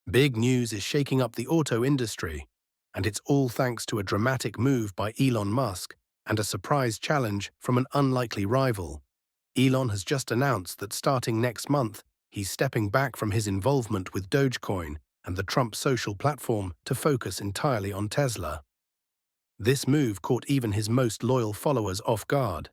Big news is shaking up the auto industry, and it's all thanks to a dramatic move by Elon Musk and a surprise challenge from an unlikely rival. Elon has just announced that starting next month, he's stepping back from his involvement with Dogecoin and the Trump social platform to focus entirely on Tesla. This move caught even his most loyal followers off guard.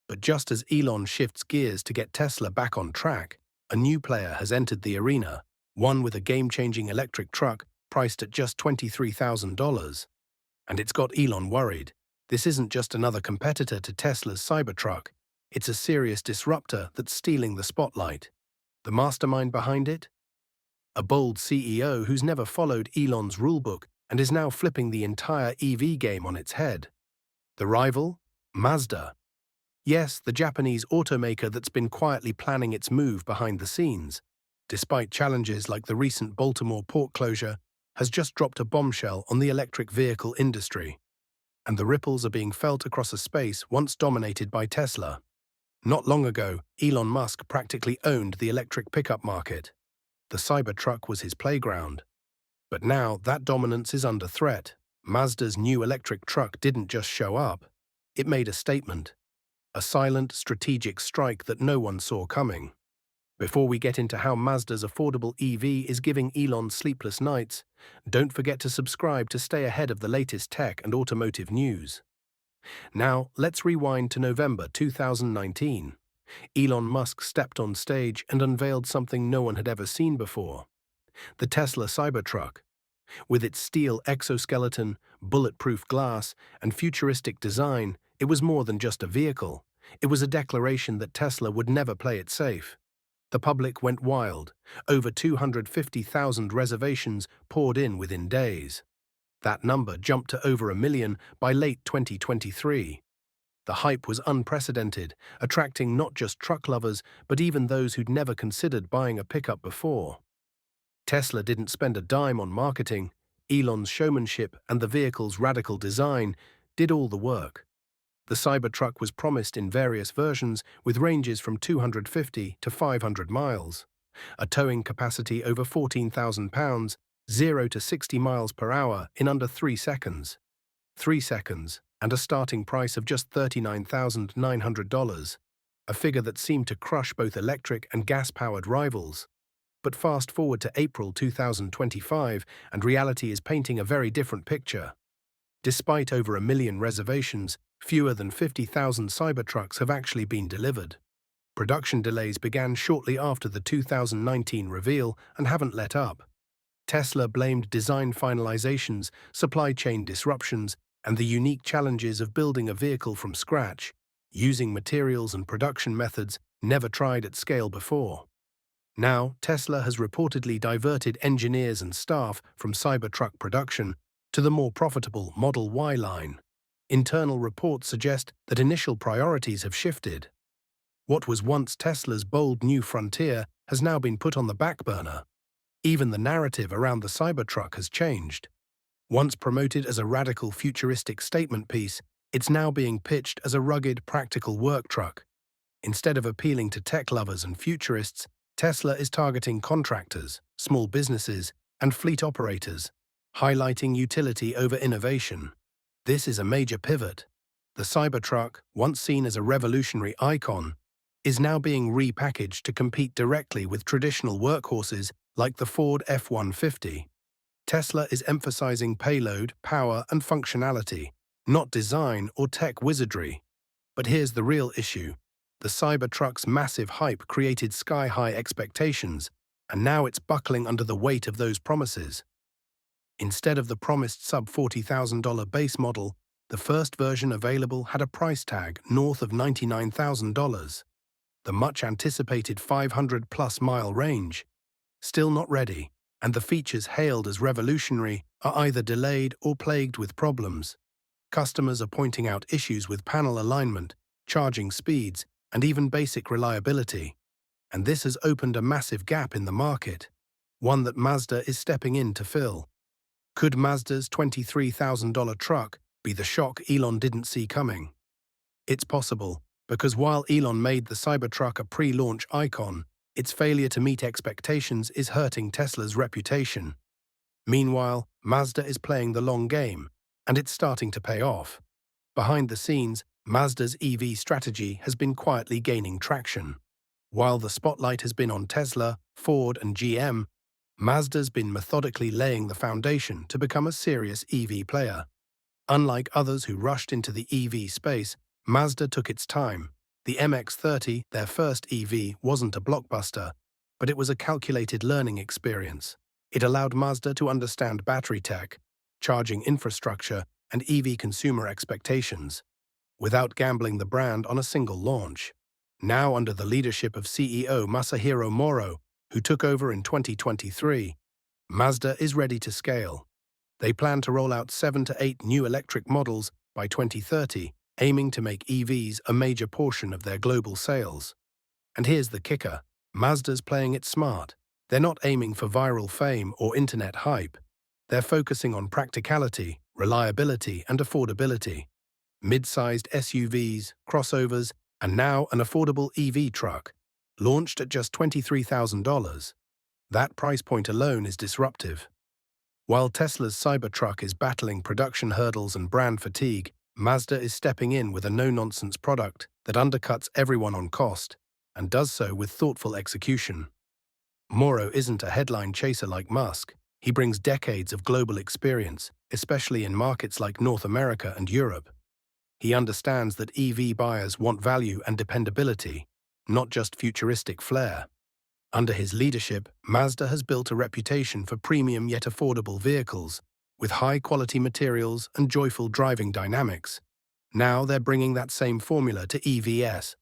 But just as Elon shifts gears to get Tesla back on track, a new player has entered the arena, one with a game-changing electric truck priced at just $23,000. And it's got Elon worried. This isn't just another competitor to Tesla's Cybertruck. It's a serious disruptor that's stealing the spotlight. The mastermind behind it? A bold CEO who's never followed Elon's rulebook and is now flipping the entire EV game on its head. The rival? Mazda. Yes, the Japanese automaker that's been quietly planning its move behind the scenes, despite challenges like the recent Baltimore port closure, has just dropped a bombshell on the electric vehicle industry. And the ripples are being felt across a space once dominated by Tesla. Not long ago, Elon Musk practically owned the electric pickup market. The Cybertruck was his playground. But now that dominance is under threat. Mazda's new electric truck didn't just show up. It made a statement. A silent, strategic strike that no one saw coming. Before we get into how Mazda's affordable EV is giving Elon sleepless nights, don't forget to subscribe to stay ahead of the latest tech and automotive news. Now, let's rewind to November 2019. Elon Musk stepped on stage and unveiled something no one had ever seen before. The Tesla Cybertruck. With its steel exoskeleton, bulletproof glass, and futuristic design, it was more than just a vehicle. It was a declaration that Tesla would never play it safe. The public went wild. Over 250,000 reservations poured in within days. That number jumped to over 1 million by late 2023. The hype was unprecedented, attracting not just truck lovers, but even those who'd never considered buying a pickup before. Tesla didn't spend a dime on marketing. Elon's showmanship and the vehicle's radical design did all the work. The Cybertruck was promised in various versions with ranges from 250 to 500 miles, a towing capacity over 14,000 pounds, 0 to 60 miles per hour in under 3 seconds. 3 seconds, and a starting price of just $39,900, a figure that seemed to crush both electric and gas-powered rivals. But fast forward to April 2025, and reality is painting a very different picture. Despite over 1 million reservations, fewer than 50,000 Cybertrucks have actually been delivered. Production delays began shortly after the 2019 reveal and haven't let up. Tesla blamed design finalizations, supply chain disruptions, and the unique challenges of building a vehicle from scratch, using materials and production methods never tried at scale before. Now, Tesla has reportedly diverted engineers and staff from Cybertruck production to the more profitable Model Y line. Internal reports suggest that initial priorities have shifted. What was once Tesla's bold new frontier has now been put on the back burner. Even the narrative around the Cybertruck has changed. Once promoted as a radical futuristic statement piece, it's now being pitched as a rugged, practical work truck. Instead of appealing to tech lovers and futurists, Tesla is targeting contractors, small businesses, and fleet operators, highlighting utility over innovation. This is a major pivot. The Cybertruck, once seen as a revolutionary icon, is now being repackaged to compete directly with traditional workhorses like the Ford F-150. Tesla is emphasizing payload, power, and functionality, not design or tech wizardry. But here's the real issue. The Cybertruck's massive hype created sky-high expectations, and now it's buckling under the weight of those promises. Instead of the promised sub-$40,000 base model, the first version available had a price tag north of $99,000. The much-anticipated 500-plus mile range, still not ready, and the features hailed as revolutionary are either delayed or plagued with problems. Customers are pointing out issues with panel alignment, charging speeds, and even basic reliability. And this has opened a massive gap in the market, one that Mazda is stepping in to fill. Could Mazda's $23,000 truck be the shock Elon didn't see coming? It's possible, because while Elon made the Cybertruck a pre-launch icon, Its failure to meet expectations is hurting Tesla's reputation. Meanwhile, Mazda is playing the long game, and it's starting to pay off. Behind the scenes, Mazda's EV strategy has been quietly gaining traction. While the spotlight has been on Tesla, Ford, and GM, Mazda's been methodically laying the foundation to become a serious EV player. Unlike others who rushed into the EV space, Mazda took its time. The MX-30, their first EV, wasn't a blockbuster, but it was a calculated learning experience. It allowed Mazda to understand battery tech, charging infrastructure, and EV consumer expectations, without gambling the brand on a single launch. Now, under the leadership of CEO Masahiro Moro, who took over in 2023, Mazda is ready to scale. They plan to roll out 7 to 8 new electric models by 2030, aiming to make EVs a major portion of their global sales. And here's the kicker: Mazda's playing it smart. They're not aiming for viral fame or internet hype. They're focusing on practicality, reliability, and affordability. Mid-sized SUVs, crossovers, and now an affordable EV truck, launched at just $23,000. That price point alone is disruptive. While Tesla's Cybertruck is battling production hurdles and brand fatigue, Mazda is stepping in with a no-nonsense product that undercuts everyone on cost, and does so with thoughtful execution. Moro isn't a headline chaser like Musk. He brings decades of global experience, especially in markets like North America and Europe. He understands that EV buyers want value and dependability, not just futuristic flair. Under his leadership, Mazda has built a reputation for premium yet affordable vehicles, with high-quality materials and joyful driving dynamics. Now they're bringing that same formula to EVs,